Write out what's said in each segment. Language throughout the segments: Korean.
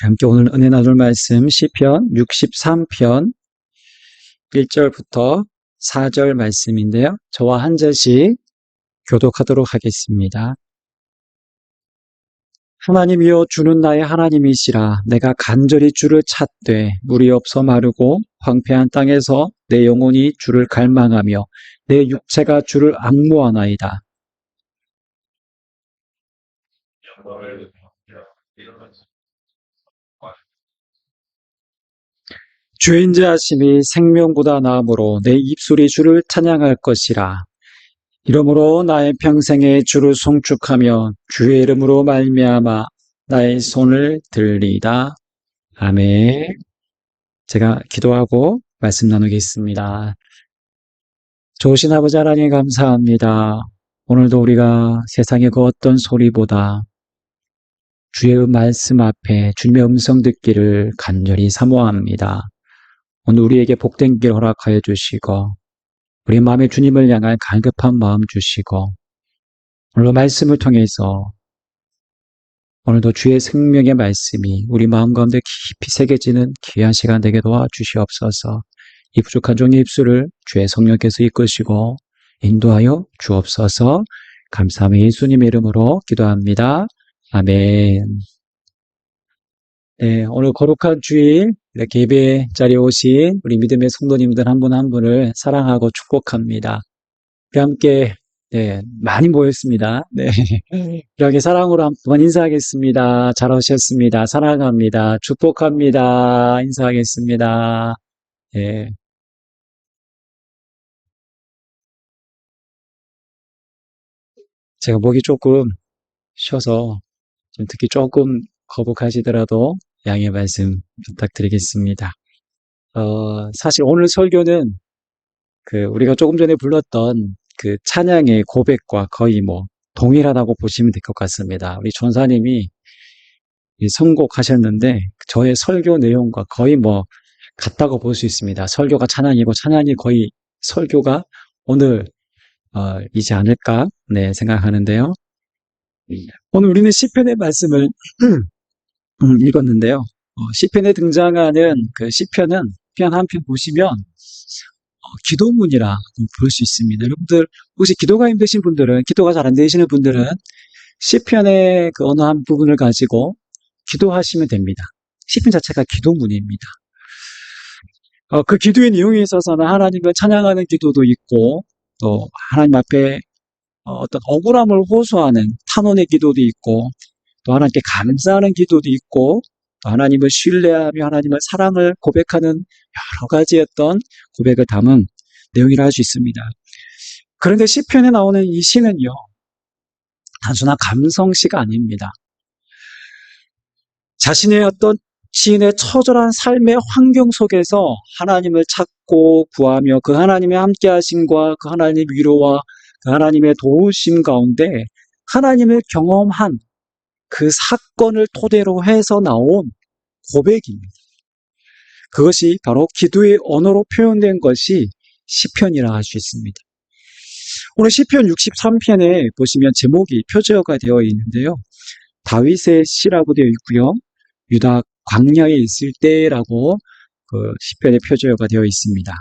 함께 오늘 은혜 나눌 말씀 시편 63편 1절부터 4절 말씀인데요. 저와 한 절씩 교독하도록 하겠습니다. 하나님이여 주는 나의 하나님이시라. 내가 간절히 주를 찾되 물이 없어 마르고 황폐한 땅에서 내 영혼이 주를 갈망하며 내 육체가 주를 앙모하나이다. 주의 인자하심이 생명보다 나으므로 내 입술이 주를 찬양할 것이라. 이러므로 나의 평생에 주를 송축하며 주의 이름으로 말미암아 나의 손을 들리다. 아멘. 제가 기도하고 말씀 나누겠습니다. 좋으신 아버지 하나님 감사합니다. 오늘도 우리가 세상의 그 어떤 소리보다 주의 말씀 앞에 주님의 음성 듣기를 간절히 사모합니다. 오늘 우리에게 복된 길 허락하여 주시고 우리 마음에 주님을 향한 갈급한 마음 주시고 오늘 말씀을 통해서 오늘도 주의 생명의 말씀이 우리 마음 가운데 깊이 새겨지는 귀한 시간 되게 도와주시옵소서. 이 부족한 종의 입술을 주의 성령께서 이끄시고 인도하여 주옵소서. 감사하며 예수님의 이름으로 기도합니다. 아멘. 네, 오늘 거룩한 주일 이렇게 예배 자리에 오신 우리 믿음의 성도님들 한 분 한 분을 사랑하고 축복합니다. 우리 함께 많이 모였습니다. 네, 이렇게 사랑으로 한번 인사하겠습니다. 잘 오셨습니다. 사랑합니다. 축복합니다. 인사하겠습니다. 네. 제가 목이 조금 쉬어서 좀 듣기 조금 거북하시더라도 양해 말씀 부탁드리겠습니다. 사실 오늘 설교는 우리가 조금 전에 불렀던 그 찬양의 고백과 거의 동일하다고 보시면 될 것 같습니다. 우리 전사님이 선곡하셨는데 저의 설교 내용과 거의 같다고 볼 수 있습니다. 설교가 찬양이고 찬양이 거의 설교가 오늘 이지 않을까 생각하는데요. 오늘 우리는 시편의 말씀을 읽었는데요. 시편에 등장하는 그 시편은 시편 한 편 보시면 기도문이라 볼 수 있습니다. 여러분들 혹시 기도가 힘드신 분들은, 기도가 잘 안 되시는 분들은 시편의 그 어느 한 부분을 가지고 기도하시면 됩니다. 시편 자체가 기도문입니다. 그 기도의 내용에 있어서는 하나님을 찬양하는 기도도 있고 또 하나님 앞에 어떤 억울함을 호소하는 탄원의 기도도 있고 또 하나님께 감사하는 기도도 있고 또 하나님을 신뢰하며 하나님의 사랑을 고백하는 여러 가지 어떤 고백을 담은 내용이라 할 수 있습니다. 그런데 시편에 나오는 이 시는요, 단순한 감성시가 아닙니다. 자신의 어떤 시인의 처절한 삶의 환경 속에서 하나님을 찾고 구하며 그 하나님의 함께하심과 그 하나님의 위로와 그 하나님의 도우심 가운데 하나님을 경험한 그 사건을 토대로 해서 나온 고백입니다. 그것이 바로 기도의 언어로 표현된 것이 시편이라 할 수 있습니다. 오늘 시편 63편에 보시면 제목이 표제어가 되어 있는데요. 다윗의 시라고 되어 있고요. 유다 광야에 있을 때라고 그 시편의 표제어가 되어 있습니다.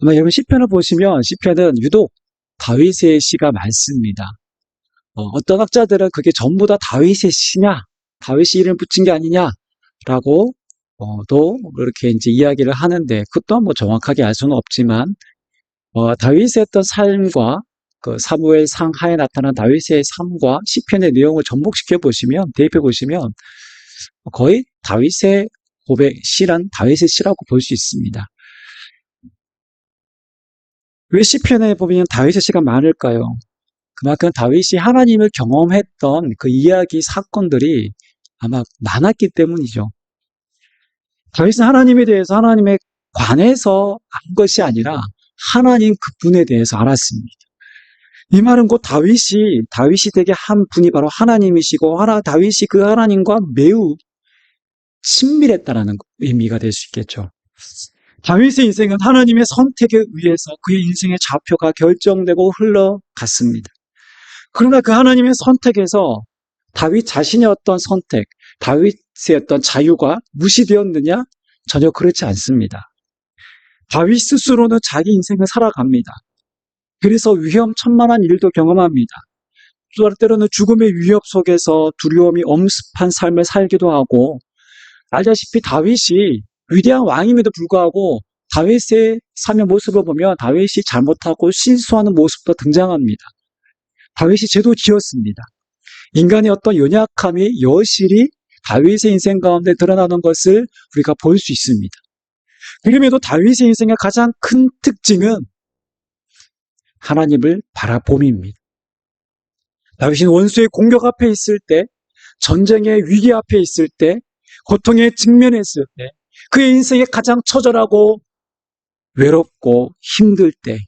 아마 여러분 시편을 보시면 시편은 유독 다윗의 시가 많습니다. 어떤 학자들은 그게 전부 다 다윗의 시냐, 다윗이 이름을 붙인 게 아니냐라고 또 그렇게 이제 이야기를 하는데 그것도 정확하게 알 수는 없지만 다윗의 어떤 삶과 그 사무엘 상하에 나타난 다윗의 삶과 시편의 내용을 접목시켜 보시면 대입해 보시면 거의 다윗의 고백 시란 다윗의 시라고 볼 수 있습니다. 왜 시편에 보면 다윗의 시가 많을까요? 그만큼 다윗이 하나님을 경험했던 그 이야기 사건들이 아마 많았기 때문이죠. 다윗은 하나님에 대해서 하나님에 관해서 안 것이 아니라 하나님 그분에 대해서 알았습니다. 이 말은 곧 다윗이 되게 한 분이 바로 하나님이시고 다윗이 그 하나님과 매우 친밀했다라는 의미가 될 수 있겠죠. 다윗의 인생은 하나님의 선택에 의해서 그의 인생의 좌표가 결정되고 흘러갔습니다. 그러나 그 하나님의 선택에서 다윗 자신의 어떤 선택, 다윗의 어떤 자유가 무시되었느냐? 전혀 그렇지 않습니다. 다윗 스스로는 자기 인생을 살아갑니다. 그래서 위험천만한 일도 경험합니다. 또 때로는 죽음의 위협 속에서 두려움이 엄습한 삶을 살기도 하고, 알다시피 다윗이 위대한 왕임에도 불구하고 다윗의 삶의 모습을 보면 다윗이 잘못하고 실수하는 모습도 등장합니다. 다윗이 죄도 지었습니다. 인간의 어떤 연약함이 여실히 다윗의 인생 가운데 드러나는 것을 우리가 볼 수 있습니다. 그럼에도 다윗의 인생의 가장 큰 특징은 하나님을 바라봄입니다. 다윗은 원수의 공격 앞에 있을 때, 전쟁의 위기 앞에 있을 때, 고통에 직면했을 때, 그의 인생에 가장 처절하고 외롭고 힘들 때,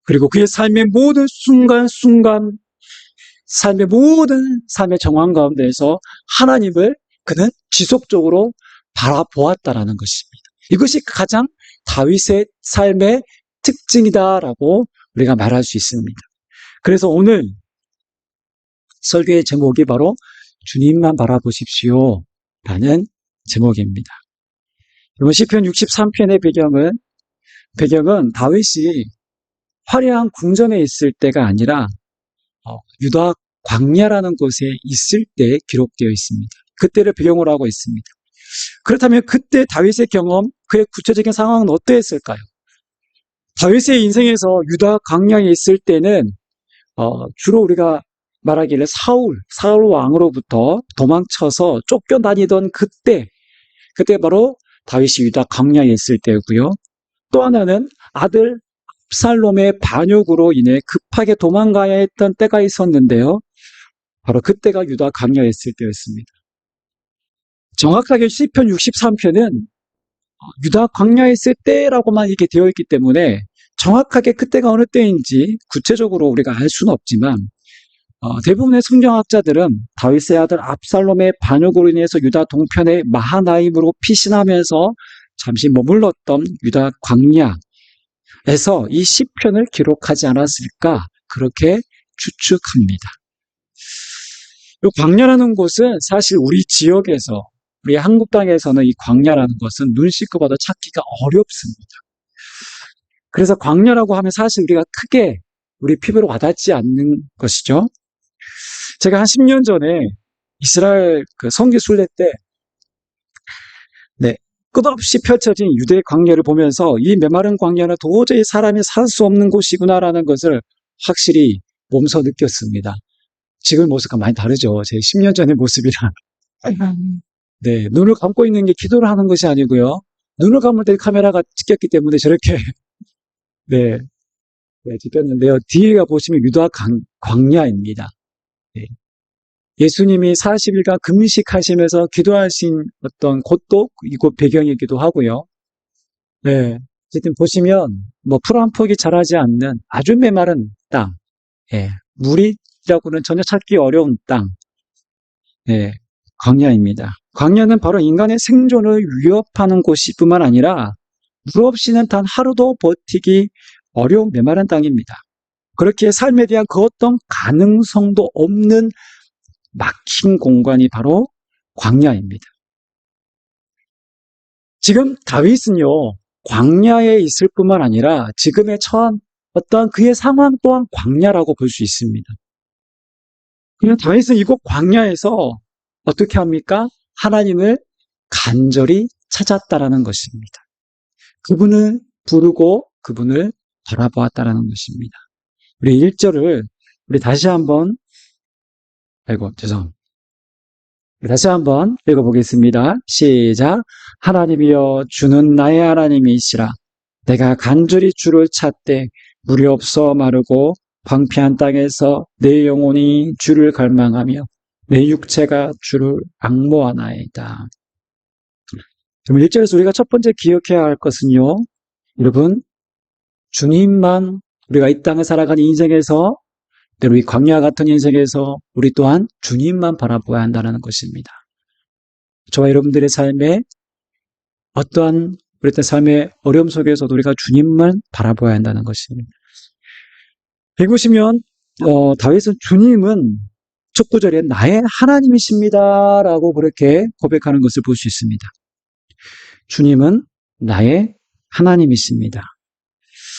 그리고 그의 삶의 모든 순간순간, 삶의 모든 삶의 정황 가운데에서 하나님을 그는 지속적으로 바라보았다라는 것입니다. 이것이 가장 다윗의 삶의 특징이다라고 우리가 말할 수 있습니다. 그래서 오늘 설교의 제목이 바로 주님만 바라보십시오 라는 제목입니다. 여러분, 시편 63편의 배경은 다윗이 화려한 궁전에 있을 때가 아니라 유다 광야라는 곳에 있을 때 기록되어 있습니다. 그때를 배경으로 하고 있습니다. 그렇다면 그때 다윗의 경험, 그의 구체적인 상황은 어떠했을까요? 다윗의 인생에서 유다 광야에 있을 때는 주로 우리가 말하기를 사울 왕으로부터 도망쳐서 쫓겨다니던 그때 바로 다윗이 유다 광야에 있을 때고요. 또 하나는 아들 압살롬의 반역으로 인해 급하게 도망가야 했던 때가 있었는데요. 바로 그때가 유다 광야에 있을 때였습니다. 정확하게 시편 63편은 유다 광야에 있을 때라고만 이렇게 되어 있기 때문에 정확하게 그때가 어느 때인지 구체적으로 우리가 알 수는 없지만 대부분의 성경학자들은 다윗의 아들 압살롬의 반역으로 인해서 유다 동편의 마하나임으로 피신하면서 잠시 머물렀던 유다 광야에서 이 시편을 기록하지 않았을까 그렇게 추측합니다. 이 광야라는 곳은 사실 우리 지역에서 우리 한국 땅에서는 이 광야라는 것은 눈 씻고 봐도 찾기가 어렵습니다. 그래서 광야라고 하면 사실 우리가 크게 우리 피부로 와닿지 않는 것이죠. 제가 한 10년 전에 이스라엘 성지 순례 때 끝없이 펼쳐진 유대 광야를 보면서 이 메마른 광야는 도저히 사람이 살 수 없는 곳이구나라는 것을 확실히 몸소 느꼈습니다. 지금 모습과 많이 다르죠. 제 10년 전의 모습이랑. 눈을 감고 있는 게 기도를 하는 것이 아니고요. 눈을 감을 때 카메라가 찍혔기 때문에 저렇게 찍혔는데요. 뒤에가 보시면 유다 광야입니다. 예수님이 40일간 금식하시면서 기도하신 어떤 곳도 이곳 배경이기도 하고요. 어쨌든 보시면 풀 한 폭이 자라지 않는 아주 메마른 땅, 물이라고는 전혀 찾기 어려운 땅, 광야입니다. 광야는 바로 인간의 생존을 위협하는 곳이뿐만 아니라 물 없이는 단 하루도 버티기 어려운 메마른 땅입니다. 그렇게 삶에 대한 그 어떤 가능성도 없는 막힌 공간이 바로 광야입니다. 지금 다윗은요, 광야에 있을 뿐만 아니라 지금에 처한 어떠한 그의 상황 또한 광야라고 볼 수 있습니다. 그냥 다윗은 이곳 광야에서 어떻게 합니까? 하나님을 간절히 찾았다라는 것입니다. 그분을 부르고 그분을 바라보았다라는 것입니다. 우리 1절을 다시 한번 읽어보겠습니다. 시작. 하나님이여 주는 나의 하나님이시라. 내가 간절히 주를 찾되 물이 없어 마르고 황폐한 땅에서 내 영혼이 주를 갈망하며 내 육체가 주를 앙모하나이다. 그럼 1절에서 우리가 첫 번째 기억해야 할 것은요. 여러분, 주님만 우리가 이 땅을 살아가는 인생에서 때로 이 광야 같은 인생에서 우리 또한 주님만 바라보아야 한다는 것입니다. 저와 여러분들의 삶에 어떠한 우리 삶의 어려움 속에서도 우리가 주님만 바라보아야 한다는 것입니다. 여기 보시면 다윗은 주님은 첫 구절에 나의 하나님이십니다 라고 그렇게 고백하는 것을 볼 수 있습니다. 주님은 나의 하나님이십니다.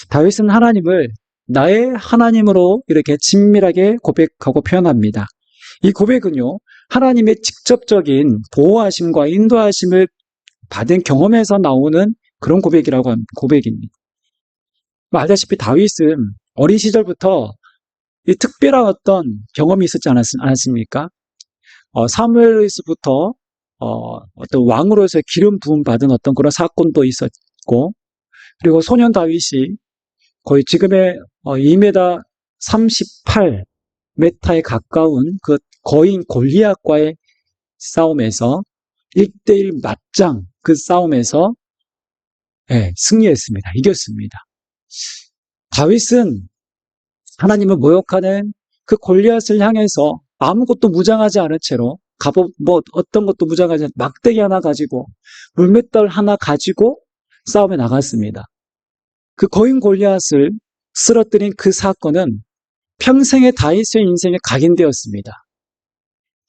다윗은 하나님을 나의 하나님으로 이렇게 친밀하게 고백하고 표현합니다. 이 고백은요, 하나님의 직접적인 보호하심과 인도하심을 받은 경험에서 나오는 그런 고백입니다. 알다시피 다윗은 어린 시절부터 이 특별한 어떤 경험이 있었지 않았습니까? 사무엘에서부터 어떤 왕으로서 기름 부음 받은 어떤 그런 사건도 있었고, 그리고 소년 다윗이 거의 지금의 2m 38m에 가까운 그 거인 골리앗과의 싸움에서 1대1 맞짱 그 싸움에서 승리했습니다. 이겼습니다. 다윗은 하나님을 모욕하는 그 골리앗을 향해서 아무것도 무장하지 않은 채로 갑옷 어떤 것도 무장하지 않은 막대기 하나 가지고 물맷돌 하나 가지고 싸움에 나갔습니다. 그 거인 골리앗을 쓰러뜨린 그 사건은 평생의 다윗의 인생에 각인되었습니다.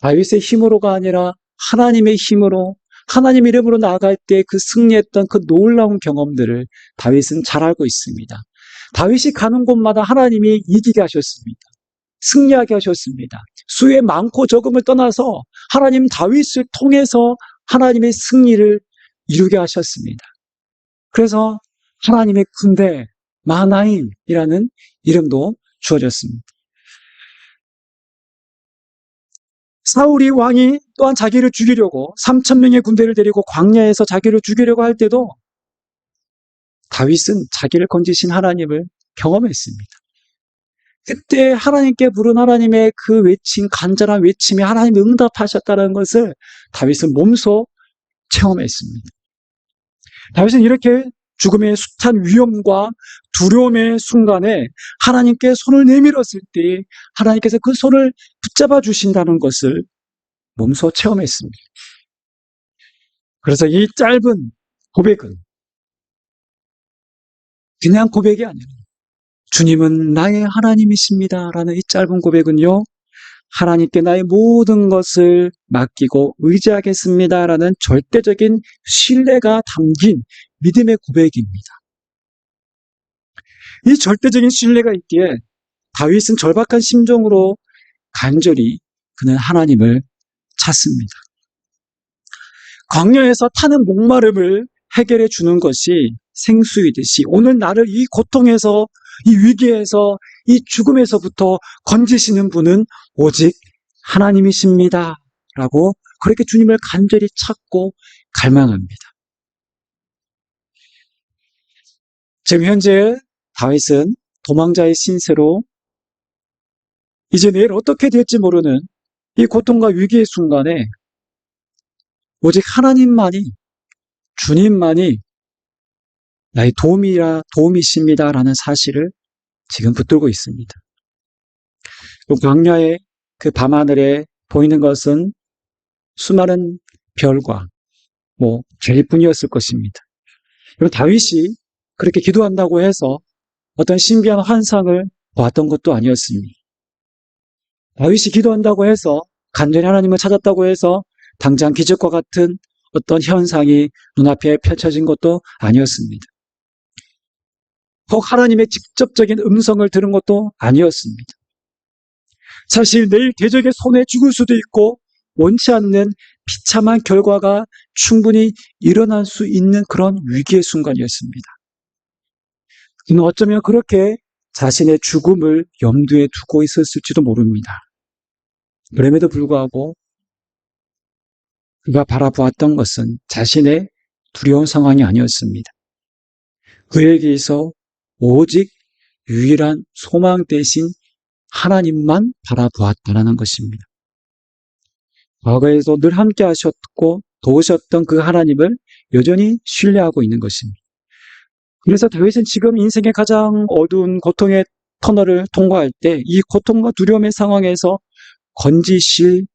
다윗의 힘으로가 아니라 하나님의 힘으로 하나님 이름으로 나아갈 때 그 승리했던 그 놀라운 경험들을 다윗은 잘 알고 있습니다. 다윗이 가는 곳마다 하나님이 이기게 하셨습니다. 승리하게 하셨습니다. 수의 많고 적음을 떠나서 하나님 다윗을 통해서 하나님의 승리를 이루게 하셨습니다. 그래서 하나님의 군대 마나임이라는 이름도 주어졌습니다. 사울이 왕이 또한 자기를 죽이려고 3,000명의 군대를 데리고 광야에서 자기를 죽이려고 할 때도 다윗은 자기를 건지신 하나님을 경험했습니다. 그때 하나님께 부른 하나님의 그 외침, 간절한 외침에 하나님이 응답하셨다는 것을 다윗은 몸소 체험했습니다. 다윗은 이렇게 죽음의 숱한 위험과 두려움의 순간에 하나님께 손을 내밀었을 때 하나님께서 그 손을 붙잡아 주신다는 것을 몸소 체험했습니다. 그래서 이 짧은 고백은 그냥 고백이 아니라 주님은 나의 하나님이십니다 라는 이 짧은 고백은요, 하나님께 나의 모든 것을 맡기고 의지하겠습니다 라는 절대적인 신뢰가 담긴 믿음의 고백입니다. 이 절대적인 신뢰가 있기에 다윗은 절박한 심정으로 간절히 그는 하나님을 찾습니다. 광야에서 타는 목마름을 해결해 주는 것이 생수이듯이 오늘 나를 이 고통에서, 이 위기에서, 이 죽음에서부터 건지시는 분은 오직 하나님이십니다 라고 그렇게 주님을 간절히 찾고 갈망합니다. 지금 현재 다윗은 도망자의 신세로 이제 내일 어떻게 될지 모르는 이 고통과 위기의 순간에 오직 하나님만이, 주님만이 나의 도움이십니다 라는 사실을 지금 붙들고 있습니다. 광야의 그 밤하늘에 보이는 것은 수많은 별과 별뿐이었을 것입니다. 그리고 다윗이 그렇게 기도한다고 해서 어떤 신비한 환상을 보았던 것도 아니었습니다. 다윗이 기도한다고 해서 간절히 하나님을 찾았다고 해서 당장 기적과 같은 어떤 현상이 눈앞에 펼쳐진 것도 아니었습니다. 혹 하나님의 직접적인 음성을 들은 것도 아니었습니다. 사실 내일 대적의 손에 죽을 수도 있고 원치 않는 비참한 결과가 충분히 일어날 수 있는 그런 위기의 순간이었습니다. 그는 어쩌면 그렇게 자신의 죽음을 염두에 두고 있었을지도 모릅니다. 그럼에도 불구하고 그가 바라보았던 것은 자신의 두려운 상황이 아니었습니다. 그에게서 오직 유일한 소망 대신 하나님만 바라보았다는 것입니다. 과거에도 늘 함께 하셨고 도우셨던 그 하나님을 여전히 신뢰하고 있는 것입니다. 그래서 다윗은 지금 인생의 가장 어두운 고통의 터널을 통과할 때 이 고통과 두려움의 상황에서 건지실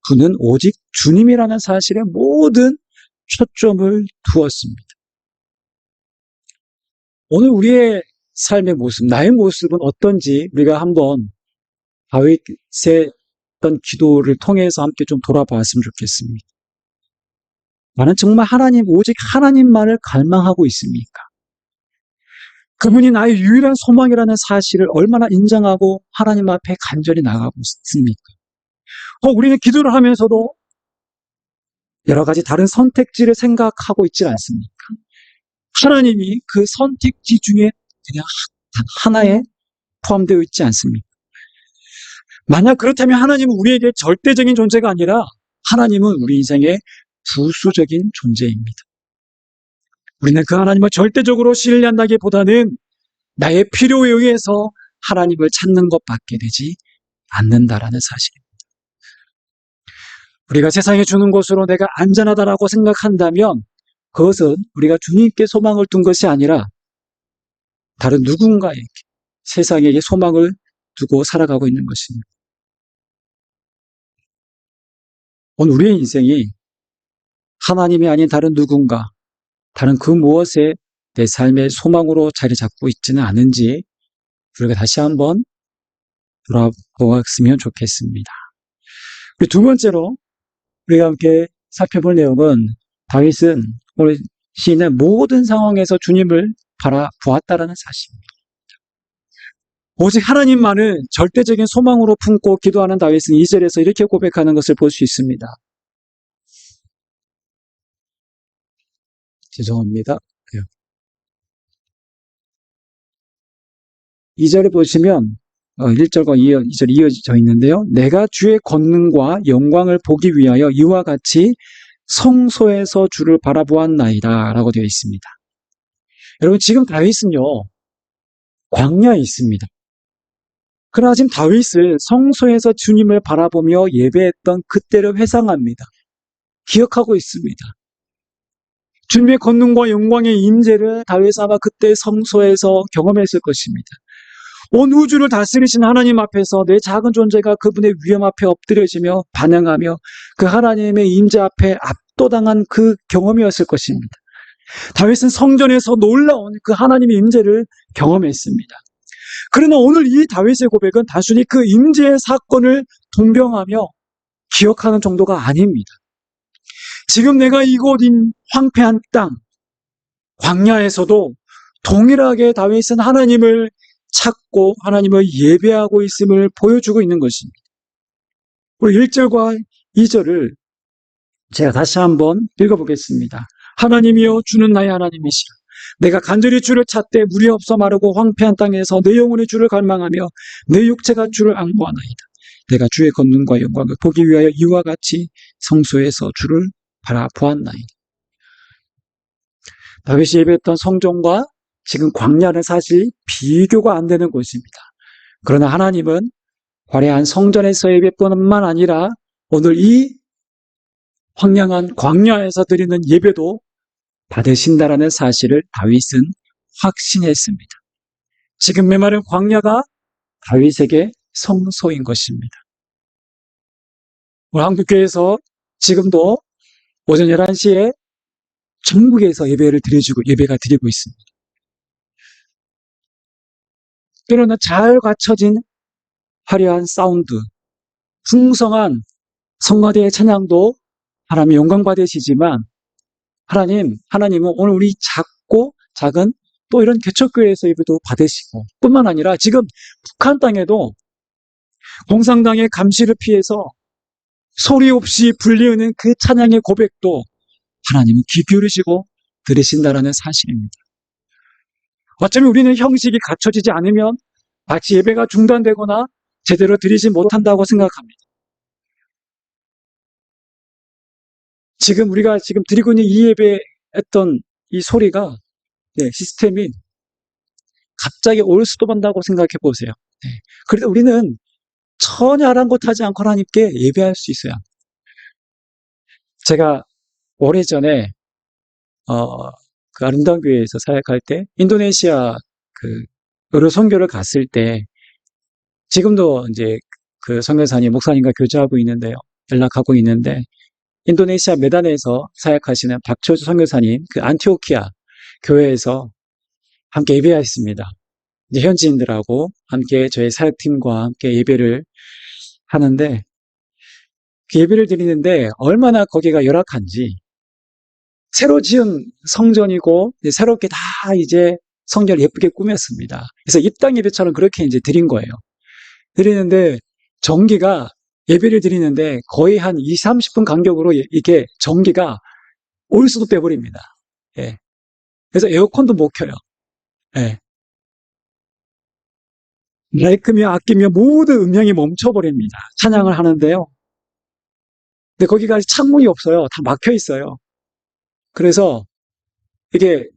분은 오직 주님이라는 사실에 모든 초점을 두었습니다. 오늘 우리의 삶의 모습, 나의 모습은 어떤지 우리가 한번 다윗의 했던 기도를 통해서 함께 좀 돌아봤으면 좋겠습니다. 나는 정말 하나님, 오직 하나님만을 갈망하고 있습니까? 그분이 나의 유일한 소망이라는 사실을 얼마나 인정하고 하나님 앞에 간절히 나가고 있습니까? 우리는 기도를 하면서도 여러 가지 다른 선택지를 생각하고 있지 않습니까? 하나님이 그 선택지 중에 그냥 단 하나에 포함되어 있지 않습니까? 만약 그렇다면 하나님은 우리에게 절대적인 존재가 아니라 하나님은 우리 인생의 부수적인 존재입니다. 우리는 그 하나님을 절대적으로 신뢰한다기보다는 나의 필요에 의해서 하나님을 찾는 것밖에 되지 않는다라는 사실입니다. 우리가 세상에 주는 것으로 내가 안전하다라고 생각한다면 그것은 우리가 주님께 소망을 둔 것이 아니라 다른 누군가에게, 세상에게 소망을 두고 살아가고 있는 것입니다. 오늘 우리의 인생이 하나님이 아닌 다른 누군가, 다른 그 무엇에 내 삶의 소망으로 자리 잡고 있지는 않은지 우리가 다시 한번 돌아보았으면 좋겠습니다. 두 번째로 우리가 함께 살펴볼 내용은 다윗은 오늘 시인의 모든 상황에서 주님을 바라보았다라는 사실입니다. 오직 하나님만을 절대적인 소망으로 품고 기도하는 다윗은 2절에서 이렇게 고백하는 것을 볼 수 있습니다. 죄송합니다. 2절에 보시면 1절과 2절이 이어져 있는데요. 내가 주의 권능과 영광을 보기 위하여 이와 같이 성소에서 주를 바라보았나이다 라고 되어 있습니다. 여러분, 지금 다윗은요, 광야에 있습니다. 그러나 지금 다윗을 성소에서 주님을 바라보며 예배했던 그때를 회상합니다. 기억하고 있습니다. 주님의 권능과 영광의 임재를 다윗은 아마 그때 성소에서 경험했을 것입니다. 온 우주를 다스리신 하나님 앞에서 내 작은 존재가 그분의 위엄 앞에 엎드려지며 반응하며 그 하나님의 임재 앞에 압도당한 그 경험이었을 것입니다. 다윗은 성전에서 놀라운 그 하나님의 임재를 경험했습니다. 그러나 오늘 이 다윗의 고백은 단순히 그 임재의 사건을 동경하며 기억하는 정도가 아닙니다. 지금 내가 이곳인 황폐한 땅, 광야에서도 동일하게 다윗은 하나님을 찾고 하나님을 예배하고 있음을 보여주고 있는 것입니다. 우리 1절과 2절을 제가 다시 한번 읽어보겠습니다. 하나님이여 주는 나의 하나님이시라. 내가 간절히 주를 찾되 물이 없어 마르고 황폐한 땅에서 내 영혼이 주를 갈망하며 내 육체가 주를 앙보하나이다. 내가 주의 권능과 영광을 보기 위하여 이와 같이 성소에서 주를 바라보았나이다. 다윗이 예배했던 성전과 지금 광야는 사실 비교가 안 되는 곳입니다. 그러나 하나님은 화려한 성전에서 예배뿐만 아니라 오늘 이 황량한 광야에서 드리는 예배도 받으신다라는 사실을 다윗은 확신했습니다. 지금 메마른 광야가 다윗에게 성소인 것입니다. 오늘 한국교회에서 지금도 오전 11시에 전국에서 예배가 드리고 있습니다. 때로는 잘 갖춰진 화려한 사운드, 풍성한 성가대의 찬양도 하나님의 영광 받으시지만 하나님은 오늘 우리 작고 작은 또 이런 개척교회에서 예배도 받으시고 뿐만 아니라 지금 북한 땅에도 공산당의 감시를 피해서 소리 없이 불리우는 그 찬양의 고백도 하나님은 귀 기울이시고 들으신다라는 사실입니다. 어쩌면 우리는 형식이 갖춰지지 않으면 마치 예배가 중단되거나 제대로 드리지 못한다고 생각합니다. 지금 우리가 드리고 있는 이 예배했던 이 소리가 시스템이 갑자기 올 수도 한다고 생각해 보세요. 그래도 우리는 전혀 아랑곳하지 않고 하나님께 예배할 수 있어요. 제가 오래전에 그 아름다운 교회에서 사역할 때 인도네시아 그 의료 선교를 갔을 때 지금도 이제 그 선교사님 목사님과 교제하고 있는데요. 연락하고 있는데 인도네시아 메단에서 사역하시는 박철주 선교사님 그 안티오키아 교회에서 함께 예배했습니다. 이제 현지인들하고 함께 저희 사역팀과 함께 예배를 하는데 그 예배를 드리는데 얼마나 거기가 열악한지, 새로 지은 성전이고 새롭게 다 이제 성전을 예쁘게 꾸몄습니다. 그래서 입당 예배처럼 그렇게 이제 드린 거예요. 드리는데 전기가, 예배를 드리는데 거의 한 2, 30분 간격으로 이게 전기가 올 수도 빼버립니다. 예. 그래서 에어컨도 못 켜요. 예. 마이크며 악기며 모든 음향이 멈춰버립니다. 찬양을 하는데요. 근데 거기가 창문이 없어요. 다 막혀 있어요. 그래서 이게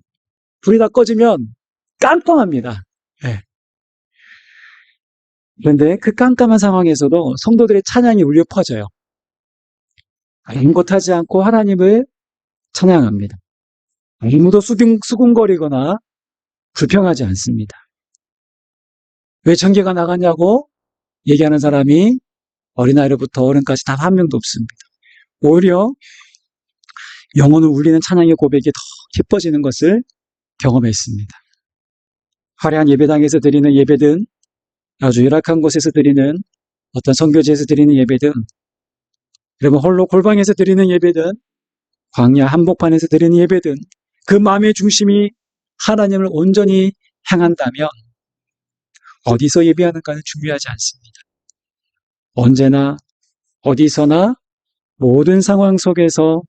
불이 다 꺼지면 깜깜합니다. 예. 그런데 그 깜깜한 상황에서도 성도들의 찬양이 울려 퍼져요. 아무것하지 않고 하나님을 찬양합니다. 아무도 수군거리거나 불평하지 않습니다. 왜 전기가 나갔냐고 얘기하는 사람이 어린아이로부터 어른까지 단 한 명도 없습니다. 오히려 영혼을 울리는 찬양의 고백이 더 깊어지는 것을 경험했습니다. 화려한 예배당에서 드리는 예배든, 아주 열악한 곳에서 드리는, 어떤 선교지에서 드리는 예배든, 여러분 홀로 골방에서 드리는 예배든, 광야 한복판에서 드리는 예배든, 그 마음의 중심이 하나님을 온전히 향한다면 어디서 예배하는가는 중요하지 않습니다. 언제나 어디서나 모든 상황 속에서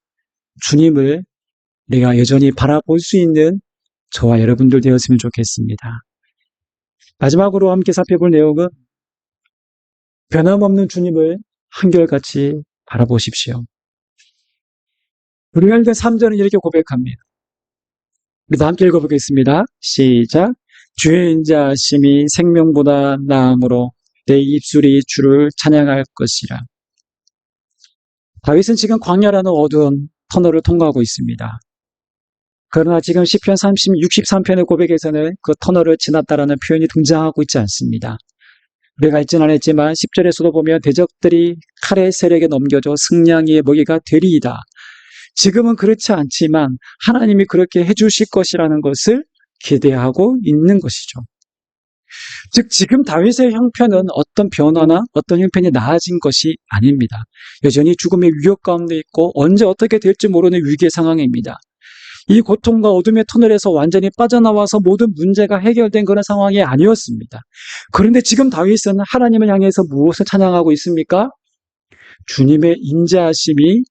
주님을 우리가 여전히 바라볼 수 있는 저와 여러분들 되었으면 좋겠습니다. 마지막으로 함께 살펴볼 내용은 변함없는 주님을 한결같이 바라보십시오. 우리가 읽은 3절은 이렇게 고백합니다. 우리 함께 읽어보겠습니다. 시작. 주의 인자하심이 생명보다 나음으로 내 입술이 주를 찬양할 것이라. 다윗은 지금 광야라는 어두운 터널을 통과하고 있습니다. 그러나 지금 시편 63편의 고백에서는 그 터널을 지났다라는 표현이 등장하고 있지 않습니다. 우리가 읽지는 않았지만 10절에서도 보면 대적들이 칼의 세력에 넘겨져 승냥이의 먹이가 되리이다. 지금은 그렇지 않지만 하나님이 그렇게 해주실 것이라는 것을 기대하고 있는 것이죠. 즉 지금 다윗의 형편은 어떤 변화나 어떤 형편이 나아진 것이 아닙니다. 여전히 죽음의 위협 가운데 있고 언제 어떻게 될지 모르는 위기의 상황입니다. 이 고통과 어둠의 터널에서 완전히 빠져나와서 모든 문제가 해결된 그런 상황이 아니었습니다. 그런데 지금 다윗은 하나님을 향해서 무엇을 찬양하고 있습니까? 주님의 인자하심이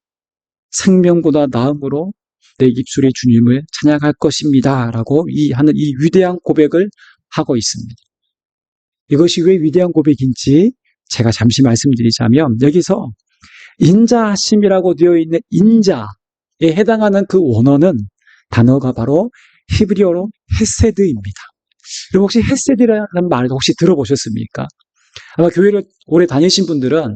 생명보다 나음으로 내 입술이 주님을 찬양할 것입니다. 라고 하는 이 위대한 고백을 하고 있습니다. 이것이 왜 위대한 고백인지 제가 잠시 말씀드리자면, 여기서 인자하심이라고 되어 있는 인자에 해당하는 그 원어는 단어가 바로 히브리어로 헤세드입니다. 여러분 혹시 헤세드라는 말 혹시 들어보셨습니까? 아마 교회를 오래 다니신 분들은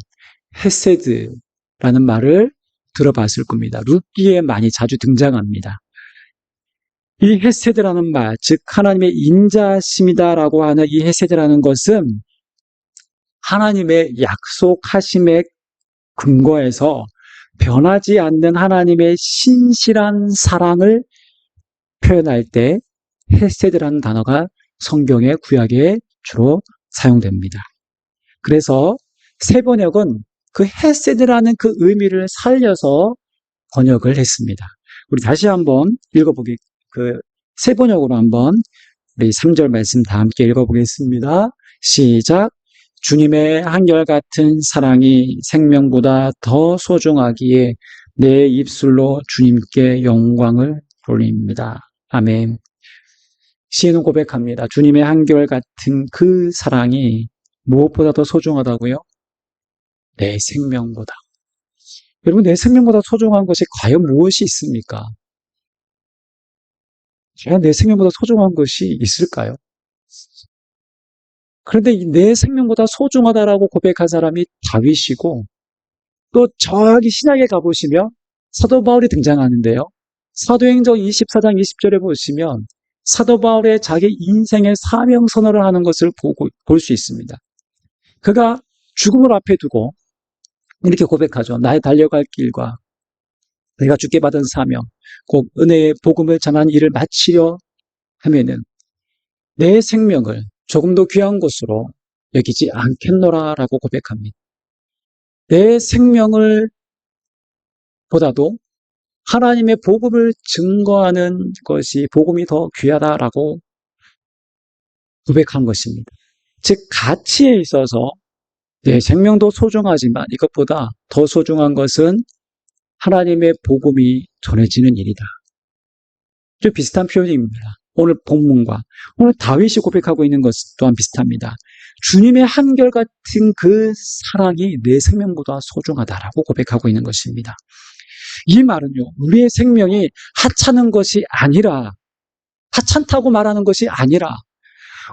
헤세드라는 말을 들어봤을 겁니다. 룻기에 많이 자주 등장합니다. 이 헤세드라는 말, 즉 하나님의 인자심이다라고 하는 이 헤세드라는 것은 하나님의 약속하심에 근거해서 변하지 않는 하나님의 신실한 사랑을 표현할 때 헤세드라는 단어가 성경의 구약에 주로 사용됩니다. 그래서 새번역은 그 헤세드라는 그 의미를 살려서 번역을 했습니다. 우리 다시 한번 읽어보기, 새번역으로 한번 우리 3절 말씀 다 함께 읽어보겠습니다. 시작. 주님의 한결같은 사랑이 생명보다 더 소중하기에 내 입술로 주님께 영광을 돌립니다. 아멘. 시인은 고백합니다. 주님의 한결같은 그 사랑이 무엇보다 더 소중하다고요? 내 생명보다. 여러분, 내 생명보다 소중한 것이 과연 무엇이 있습니까? 과연 내 생명보다 소중한 것이 있을까요? 그런데 내 생명보다 소중하다라고 고백한 사람이 다윗이고, 또 저기 신약에 가보시면 사도 바울이 등장하는데요. 사도행전 24장 20절에 보시면 사도 바울의 자기 인생의 사명 선언을 하는 것을 볼 수 있습니다. 그가 죽음을 앞에 두고 이렇게 고백하죠. 나의 달려갈 길과 내가 주께 받은 사명, 곧 은혜의 복음을 전하는 일을 마치려 하면은 내 생명을 조금 더 귀한 것으로 여기지 않겠노라라고 고백합니다. 내 생명을 보다도 하나님의 복음을 증거하는 것이 복음이 더 귀하다라고 고백한 것입니다. 즉 가치에 있어서 내 생명도 소중하지만 이것보다 더 소중한 것은 하나님의 복음이 전해지는 일이다. 좀 비슷한 표현입니다. 오늘 본문과 오늘 다윗이 고백하고 있는 것 또한 비슷합니다. 주님의 한결같은 그 사랑이 내 생명보다 소중하다라고 고백하고 있는 것입니다. 이 말은요, 우리의 생명이 하찮은 것이 아니라, 하찮다고 말하는 것이 아니라,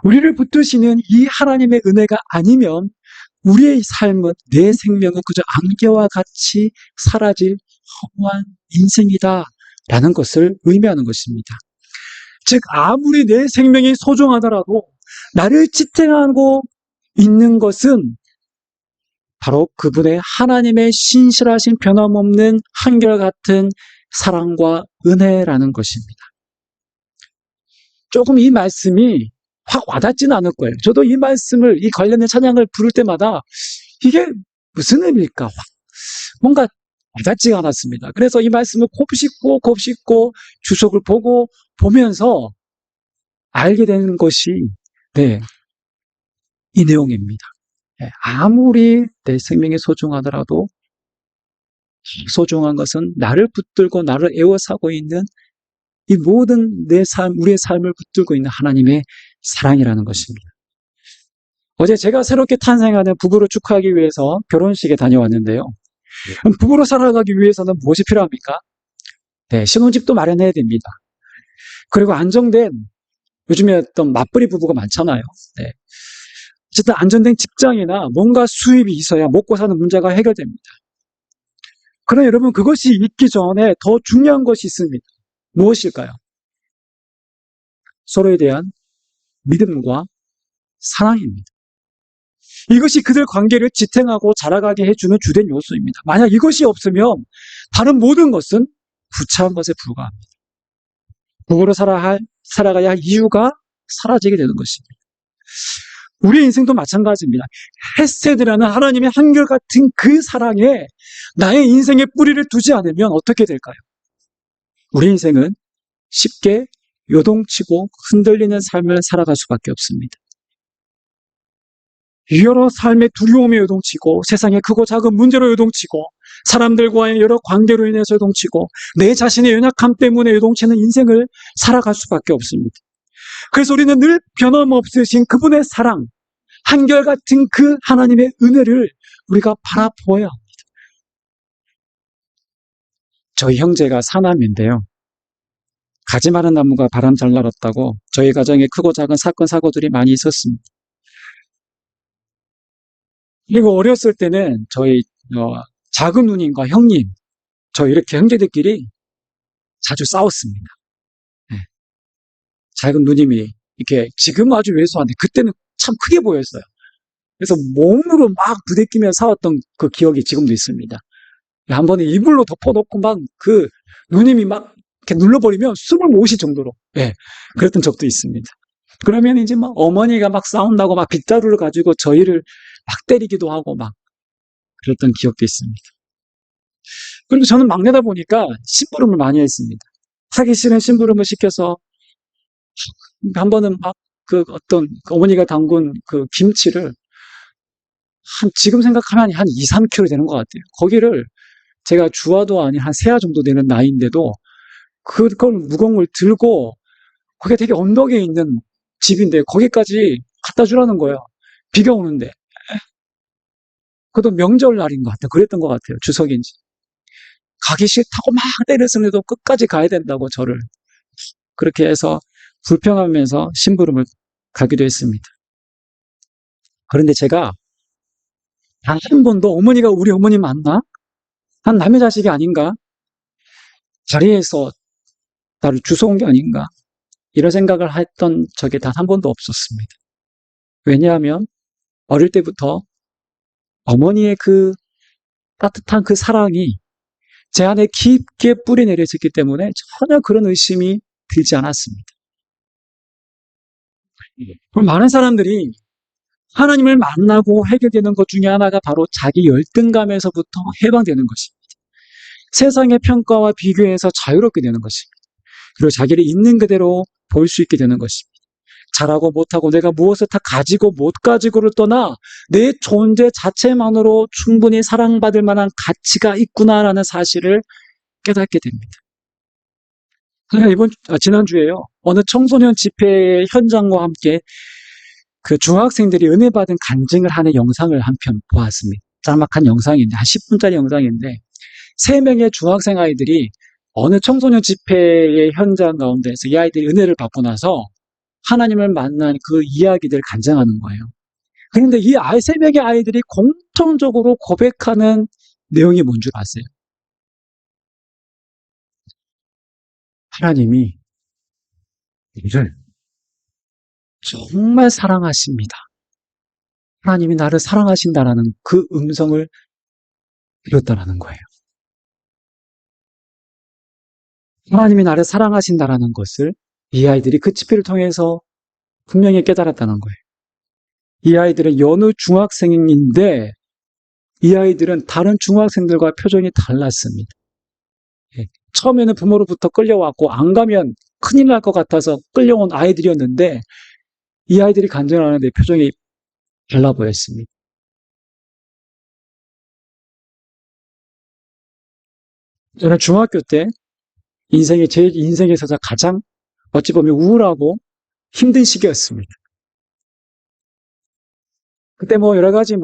우리를 붙드시는 이 하나님의 은혜가 아니면 우리의 삶은, 내 생명은 그저 안개와 같이 사라질 허무한 인생이다라는 것을 의미하는 것입니다. 즉 아무리 내 생명이 소중하더라도 나를 지탱하고 있는 것은 바로 그분의 하나님의 신실하신 변함없는 한결같은 사랑과 은혜라는 것입니다. 조금 이 말씀이 확 와닿지는 않을 거예요. 저도 이 말씀을, 이 관련된 찬양을 부를 때마다 이게 무슨 의미일까? 뭔가 와닿지가 않았습니다. 그래서 이 말씀을 곱씹고 주석을 보면서 알게 되는 것이 이 내용입니다. 아무리 내 생명이 소중하더라도 소중한 것은 나를 붙들고 나를 에워싸고 있는 이 모든 내 삶, 우리의 삶을 붙들고 있는 하나님의 사랑이라는 것입니다. 어제 제가 새롭게 탄생하는 부부를 축하하기 위해서 결혼식에 다녀왔는데요. 부부로 살아가기 위해서는 무엇이 필요합니까? 신혼집도 마련해야 됩니다. 그리고 안정된, 요즘에 어떤 맞벌이 부부가 많잖아요. 어쨌든 안정된 직장이나 뭔가 수입이 있어야 먹고 사는 문제가 해결됩니다. 그러나 여러분, 그것이 있기 전에 더 중요한 것이 있습니다. 무엇일까요? 서로에 대한 믿음과 사랑입니다. 이것이 그들 관계를 지탱하고 자라가게 해주는 주된 요소입니다. 만약 이것이 없으면 다른 모든 것은 부차한 것에 불과합니다. 부부로 살아가야 할 이유가 사라지게 되는 것입니다. 우리의 인생도 마찬가지입니다. 헤세드라는 하나님의 한결같은 그 사랑에 나의 인생의 뿌리를 두지 않으면 어떻게 될까요? 우리 인생은 쉽게 요동치고 흔들리는 삶을 살아갈 수밖에 없습니다. 여러 삶의 두려움에 요동치고 세상의 크고 작은 문제로 요동치고 사람들과의 여러 관계로 인해서 요동치고 내 자신의 연약함 때문에 요동치는 인생을 살아갈 수밖에 없습니다. 그래서 우리는 늘 변함없으신 그분의 사랑, 한결같은 그 하나님의 은혜를 우리가 바라보아야 합니다. 저희 형제가 사남인데요. 가지 많은 나무가 바람 잘 날았다고 저희 가정에 크고 작은 사건 사고들이 많이 있었습니다. 그리고 어렸을 때는 저희 작은 누님과 형님, 저 이렇게 형제들끼리 자주 싸웠습니다. 작은 누님이 이렇게 지금 아주 왜소한데 그때는 참 크게 보였어요. 그래서 몸으로 막 부대끼며 싸웠던 그 기억이 지금도 있습니다. 한 번에 이불로 덮어놓고 막 그 누님이 막 이렇게 눌러버리면 숨을 못 쉴 정도로 그랬던 적도 있습니다. 그러면 이제 막 어머니가 막 싸운다고 막 빗자루를 가지고 저희를 막 때리기도 하고 막 그랬던 기억도 있습니다. 그리고 저는 막내다 보니까 심부름을 많이 했습니다. 하기 싫은 심부름을 시켜서 한 번은 막 그 어떤 어머니가 담근 그 김치를 지금 생각하면 한 2, 3kg 되는 것 같아요. 거기를 제가 주화도 아닌 한 세아 정도 되는 나이인데도 그걸 무거운 걸 들고 거기가 되게 언덕에 있는 집인데 거기까지 갖다 주라는 거예요. 비가 오는데. 그것도 명절날인 것 같아요. 그랬던 것 같아요. 추석인지. 가기 싫다고 막 때렸는데도 끝까지 가야 된다고 저를. 그렇게 해서 불평하면서 심부름을 가기도 했습니다. 그런데 제가 단 한 번도 어머니가 우리 어머니 맞나? 난 남의 자식이 아닌가? 자리에서 나를 주워온 게 아닌가? 이런 생각을 했던 적이 단 한 번도 없었습니다. 왜냐하면 어릴 때부터 어머니의 그 따뜻한 그 사랑이 제 안에 깊게 뿌리 내려졌기 때문에 전혀 그런 의심이 들지 않았습니다. 많은 사람들이 하나님을 만나고 해결되는 것 중에 하나가 바로 자기 열등감에서부터 해방되는 것입니다. 세상의 평가와 비교에서 자유롭게 되는 것입니다. 그리고 자기를 있는 그대로 볼 수 있게 되는 것입니다. 잘하고 못하고 내가 무엇을 다 가지고 못 가지고를 떠나 내 존재 자체만으로 충분히 사랑받을 만한 가치가 있구나라는 사실을 깨닫게 됩니다. 지난주에요. 어느 청소년 집회 현장과 함께 그 중학생들이 은혜 받은 간증을 하는 영상을 한 편 보았습니다. 짤막한 영상인데, 한 10분짜리 영상인데, 3명의 중학생 아이들이 어느 청소년 집회의 현장 가운데서 이 아이들이 은혜를 받고 나서 하나님을 만난 그 이야기들을 간증하는 거예요. 그런데 이 3명의 아이들이 공통적으로 고백하는 내용이 뭔 줄 아세요? 하나님이 우리를 정말 사랑하십니다. 하나님이 나를 사랑하신다라는 그 음성을 들었다라는 거예요. 하나님이 나를 사랑하신다라는 것을 이 아이들이 그 집회를 통해서 분명히 깨달았다는 거예요. 이 아이들은 여느 중학생인데 이 아이들은 다른 중학생들과 표정이 달랐습니다. 처음에는 부모로부터 끌려왔고 안 가면 큰일 날 것 같아서 끌려온 아이들이었는데 이 아이들이 간증을 하는데 표정이 달라 보였습니다. 저는 중학교 때 제 인생에서 가장 어찌 보면 우울하고 힘든 시기였습니다. 그때 여러 가지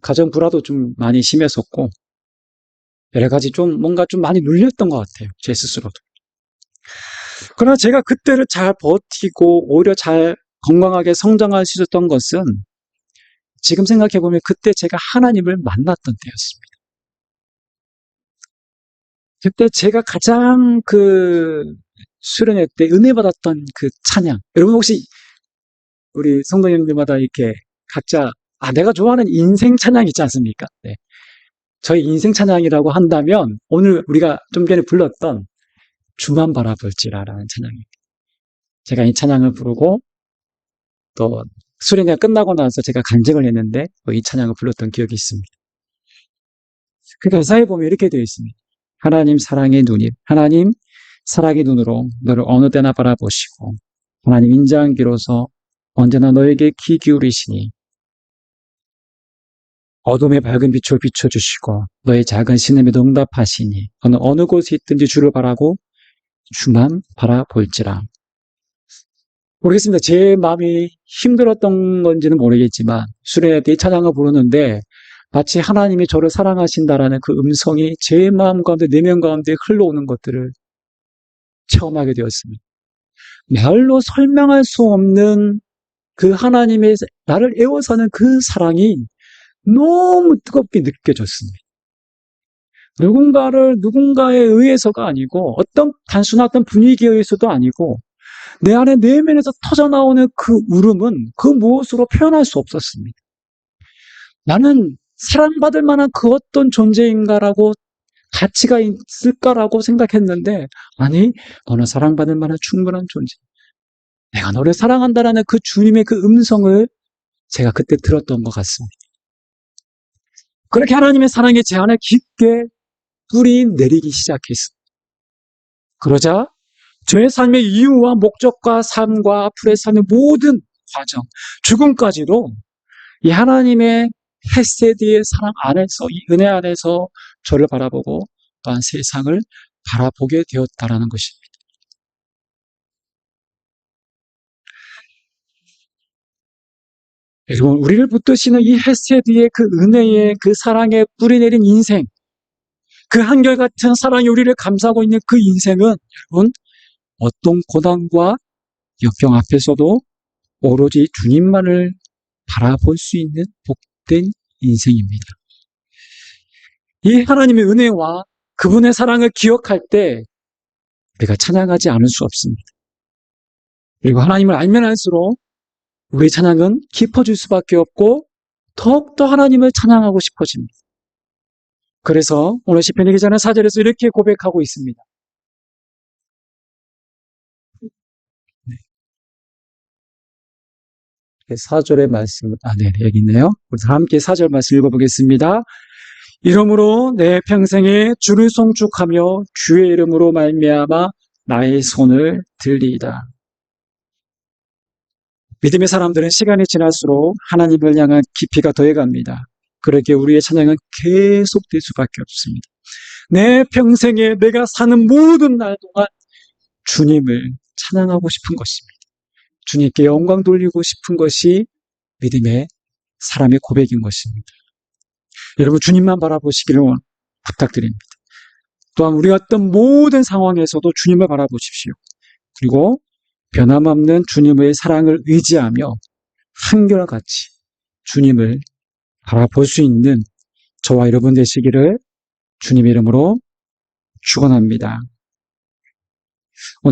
가정 불화도 좀 많이 심했었고, 여러 가지 뭔가 좀 많이 눌렸던 것 같아요. 제 스스로도. 그러나 제가 그때를 잘 버티고 오히려 잘 건강하게 성장할 수 있었던 것은 지금 생각해보면 그때 제가 하나님을 만났던 때였습니다. 그때 제가 가장 수련회 때 은혜 받았던 그 찬양. 여러분 혹시 우리 성도님들마다 이렇게 각자, 내가 좋아하는 인생 찬양 있지 않습니까? 네. 저희 인생 찬양이라고 한다면 오늘 우리가 좀 전에 불렀던 주만 바라볼지라라는 찬양입니다. 제가 이 찬양을 부르고 또 수련회가 끝나고 나서 제가 간증을 했는데 이 찬양을 불렀던 기억이 있습니다. 그 가사에 보면 이렇게 되어 있습니다. 하나님 사랑의 눈이, 하나님 사랑의 눈으로 너를 어느 때나 바라보시고 하나님 인자한기로서 언제나 너에게 귀 기울이시니 어둠의 밝은 빛을 비춰주시고 너의 작은 신음에도 응답하시니 너는 어느 곳에 있든지 주를 바라고 주만 바라볼지라. 모르겠습니다. 제 마음이 힘들었던 건지는 모르겠지만 수련회 때 이 찬양을 부르는데 마치 하나님이 저를 사랑하신다라는 그 음성이 제 마음 가운데 내면 가운데 흘러오는 것들을 체험하게 되었습니다. 말로 설명할 수 없는 그 하나님의 나를 애워사는 그 사랑이 너무 뜨겁게 느껴졌습니다. 누군가에 의해서가 아니고 단순한 어떤 분위기에 의해서도 아니고 내 안에 내면에서 터져나오는 그 울음은 그 무엇으로 표현할 수 없었습니다. 나는 사랑받을 만한 그 어떤 존재인가라고 가치가 있을까라고 생각했는데 아니 너는 사랑받을 만한 충분한 존재. 내가 너를 사랑한다라는 그 주님의 그 음성을 제가 그때 들었던 것 같습니다. 그렇게 하나님의 사랑이 제 안에 깊게 뿌리 내리기 시작했습니다. 그러자 저의 삶의 이유와 목적과 삶과 앞으로의 삶의 모든 과정, 죽음까지도 이 하나님의 헤세드의 사랑 안에서, 이 은혜 안에서 저를 바라보고 또한 세상을 바라보게 되었다라는 것입니다. 여러분, 우리를 붙드시는 이 헤세드의 그 은혜의 그 사랑에 뿌리내린 인생, 그 한결같은 사랑이 우리를 감싸고 있는 그 인생은 여러분, 어떤 고난과 역경 앞에서도 오로지 주님만을 바라볼 수 있는 복된 인생입니다. 이 하나님의 은혜와 그분의 사랑을 기억할 때 우리가 찬양하지 않을 수 없습니다. 그리고 하나님을 알면 알수록 우리의 찬양은 깊어질 수밖에 없고 더욱더 하나님을 찬양하고 싶어집니다. 그래서 오늘 시편 기자는 4절에서 이렇게 고백하고 있습니다. 4절의 말씀, 네, 여기 있네요. 우리 다 함께 4절 말씀 읽어보겠습니다. 이러므로 내 평생에 주를 송축하며 주의 이름으로 말미암아 나의 손을 들리이다. 믿음의 사람들은 시간이 지날수록 하나님을 향한 깊이가 더해갑니다. 그렇게 우리의 찬양은 계속될 수밖에 없습니다. 내 평생에 내가 사는 모든 날 동안 주님을 찬양하고 싶은 것입니다. 주님께 영광 돌리고 싶은 것이 믿음의 사람의 고백인 것입니다. 여러분, 주님만 바라보시기를 부탁드립니다. 또한 우리가 어떤 모든 상황에서도 주님을 바라보십시오. 그리고 변함없는 주님의 사랑을 의지하며 한결같이 주님을 바라볼 수 있는 저와 여러분 되시기를 주님의 이름으로 축원합니다.